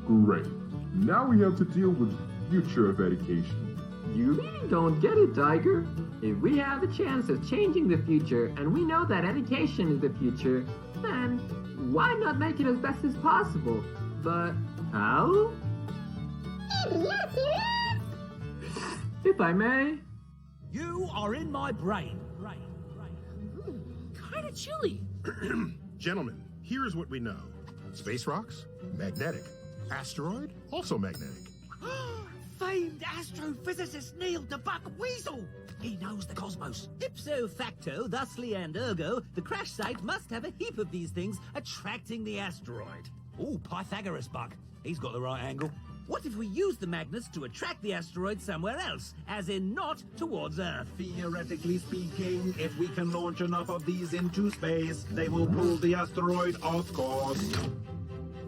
Great. Now we have to deal with the future of education. You really don't get it, Tiger. If we have the chance of changing the future and we know that education is the future, then why not make it as best as possible? But how? If I may. You are in my brain. Kinda chilly. Gentlemen, here's what we know. Space rocks, magnetic. Asteroid, also magnetic. Famed astrophysicist Neil DeBuck Weasel! He knows the cosmos. Ipso facto, thusly and ergo, the crash site must have a heap of these things attracting the asteroid. Ooh, Pythagoras bug. He's got the right angle. What if we use the magnets to attract the asteroid somewhere else, as in not towards Earth? Theoretically speaking, if we can launch enough of these into space, they will pull the asteroid off course.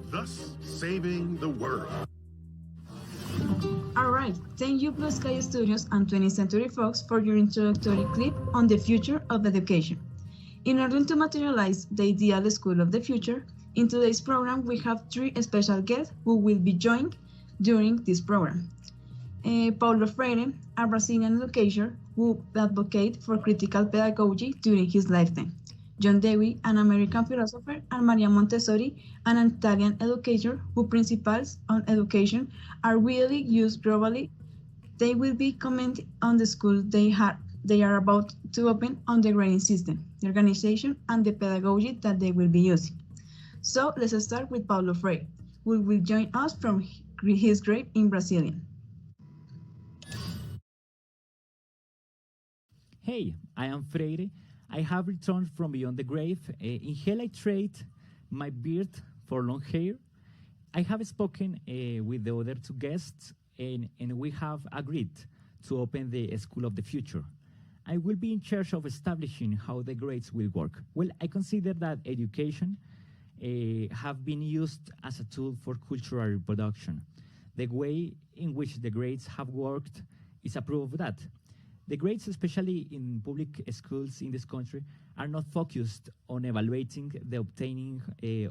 Thus, saving the world. Alright, thank you Blue Sky Studios and 20th Century Fox for your introductory clip on the future of education. In order to materialize the ideal school of the future, in today's program we have three special guests who will be joined during this program. Paulo Freire, a Brazilian educator who advocated for critical pedagogy during his lifetime. John Dewey, an American philosopher, and Maria Montessori, an Italian educator whose principles on education are widely used globally. They will be commenting on the school they are about to open, on the grading system, the organization, and the pedagogy that they will be using. So let's start with Paulo Freire, who will join us from his grade in Brazilian. Hey, I am Freire. I have returned from beyond the grave. In hell I trade my beard for long hair. I have spoken with the other two guests, and we have agreed to open the School of the Future. I will be in charge of establishing how the grades will work. Well, I consider that education have been used as a tool for cultural reproduction. The way in which the grades have worked is a proof of that. The grades, especially in public schools in this country, are not focused on evaluating the obtaining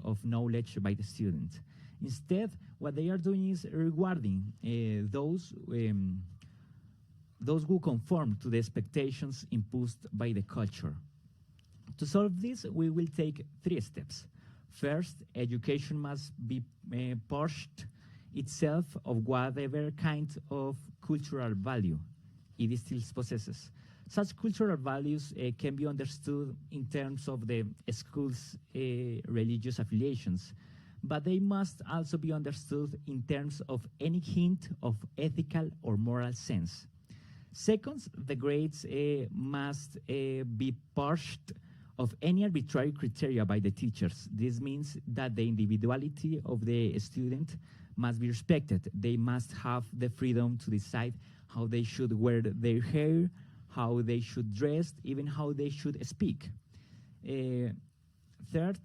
of knowledge by the student. Instead, what they are doing is rewarding those who conform to the expectations imposed by the culture. To solve this, we will take 3 steps. First, education must be purged itself of whatever kind of cultural value it still possesses. Such cultural values can be understood in terms of the school's religious affiliations, but they must also be understood in terms of any hint of ethical or moral sense. Second, the grades must be purged of any arbitrary criteria by the teachers. This means that the individuality of the student must be respected. They must have the freedom to decide how they should wear their hair, how they should dress, even how they should speak. Third,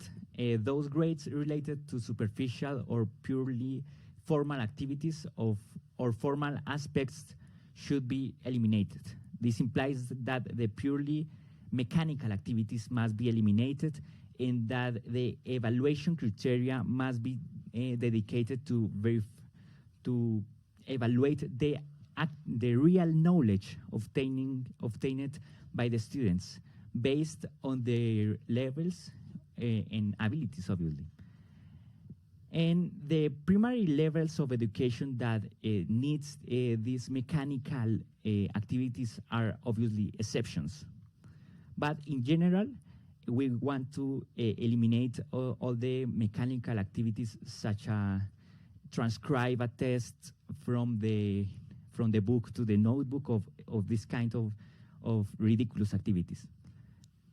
those grades related to superficial or purely formal activities or formal aspects should be eliminated. This implies that the purely mechanical activities must be eliminated and that the evaluation criteria must be dedicated to evaluate the real knowledge obtained by the students based on their levels and abilities, obviously. And the primary levels of education that needs these mechanical activities are obviously exceptions. But in general, we want to eliminate all the mechanical activities, such as transcribe a test from the book to the notebook of this kind of ridiculous activities.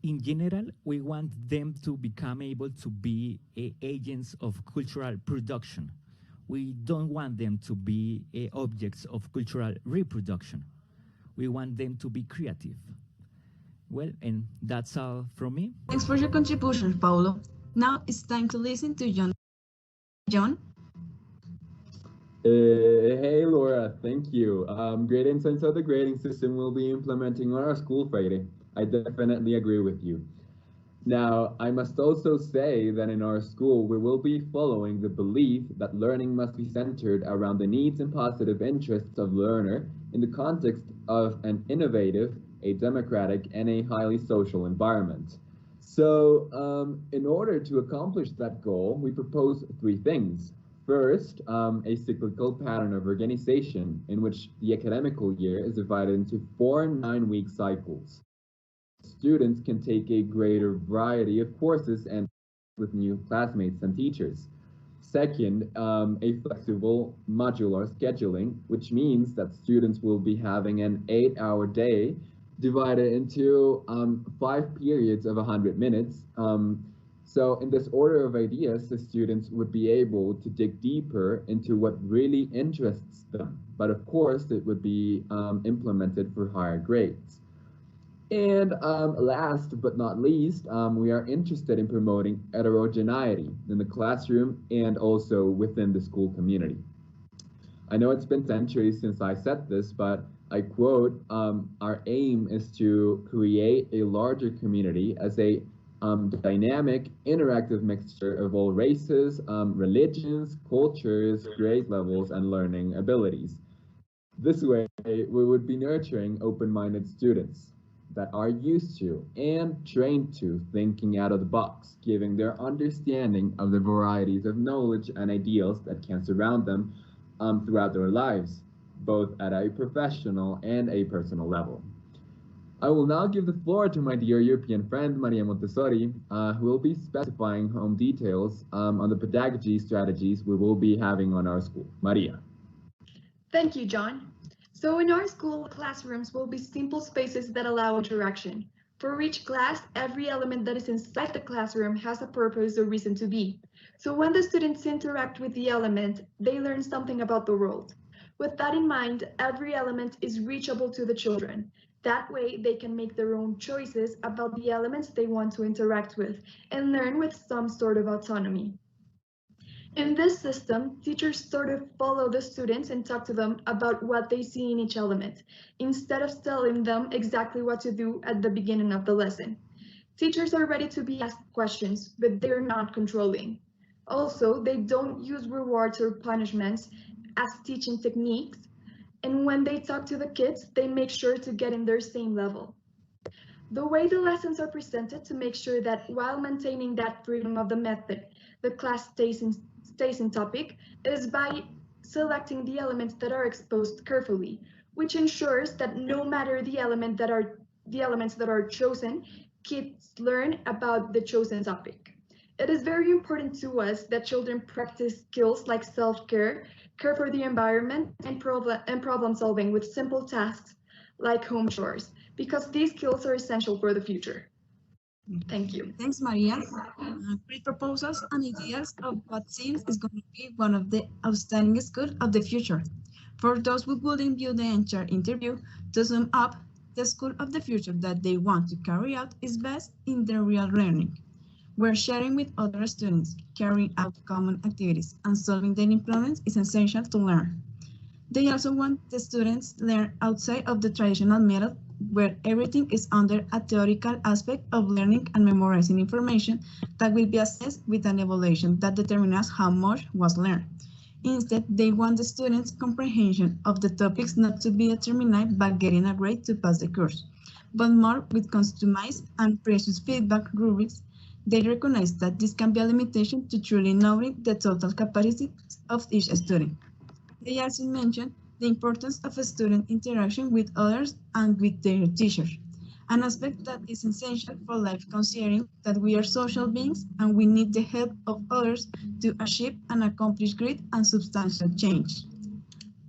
In general, we want them to become able to be agents of cultural production. We don't want them to be objects of cultural reproduction. We want them to be creative. Well, and that's all from me. Thanks for your contribution, Paulo. Now it's time to listen to John. John? Hey, Laura, thank you. Great insights of the grading system we'll be implementing on our school Friday. I definitely agree with you. Now, I must also say that in our school, we will be following the belief that learning must be centered around the needs and positive interests of the learner in the context of an innovative, a democratic, and a highly social environment. So, in order to accomplish that goal, we propose three things. First, a cyclical pattern of organization in which the academical year is divided into four 9-week cycles. Students can take a greater variety of courses and with new classmates and teachers. Second, a flexible modular scheduling, which means that students will be having an 8-hour day divided into 5 periods of 100 minutes. So in this order of ideas, the students would be able to dig deeper into what really interests them. But of course, it would be implemented for higher grades. And last but not least, we are interested in promoting heterogeneity in the classroom and also within the school community. I know it's been centuries since I said this, but I quote, our aim is to create a larger community as a dynamic, interactive mixture of all races, religions, cultures, grade levels, and learning abilities. This way, we would be nurturing open-minded students that are used to and trained to thinking out of the box, giving their understanding of the varieties of knowledge and ideals that can surround them throughout their lives, both at a professional and a personal level. I will now give the floor to my dear European friend, Maria Montessori, who will be specifying home details on the pedagogy strategies we will be having on our school. Maria. Thank you, John. So in our school, classrooms will be simple spaces that allow interaction. For each class, every element that is inside the classroom has a purpose or reason to be. So when the students interact with the element, they learn something about the world. With that in mind, every element is reachable to the children. That way, they can make their own choices about the elements they want to interact with and learn with some sort of autonomy. In this system, teachers sort of follow the students and talk to them about what they see in each element, instead of telling them exactly what to do at the beginning of the lesson. Teachers are ready to be asked questions, but they're not controlling. Also, they don't use rewards or punishments as teaching techniques, and when they talk to the kids, they make sure to get in their same level. The way the lessons are presented to make sure that while maintaining that freedom of the method, the class stays in topic is by selecting the elements that are exposed carefully, which ensures that no matter the elements that are chosen, kids learn about the chosen topic. It is very important to us that children practice skills like self-care, care for the environment, and problem solving with simple tasks like home chores, because these skills are essential for the future. Thank you. Thanks, Maria. Great proposals and ideas of what seems is going to be one of the outstanding schools of the future. For those who wouldn't view the entire interview, to sum up, the school of the future that they want to carry out is best in their real learning, where sharing with other students, carrying out common activities, and solving daily problems is essential to learn. They also want the students learn outside of the traditional method where everything is under a theoretical aspect of learning and memorizing information that will be assessed with an evaluation that determines how much was learned. Instead, they want the students' comprehension of the topics not to be determined by getting a grade to pass the course, but more with customized and precious feedback rubrics. They recognize that this can be a limitation to truly knowing the total capacity of each student. They also mention the importance of a student interaction with others and with their teachers, an aspect that is essential for life considering that we are social beings and we need the help of others to achieve and accomplish great and substantial change.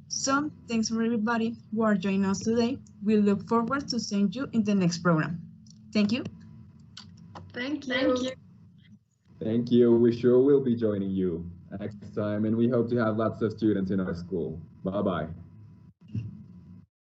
So, thanks for everybody who are joining us today. We look forward to seeing you in the next program. Thank you. Thank you. Thank you. Thank you. We sure will be joining you next time, and we hope to have lots of students in our school. Bye-bye.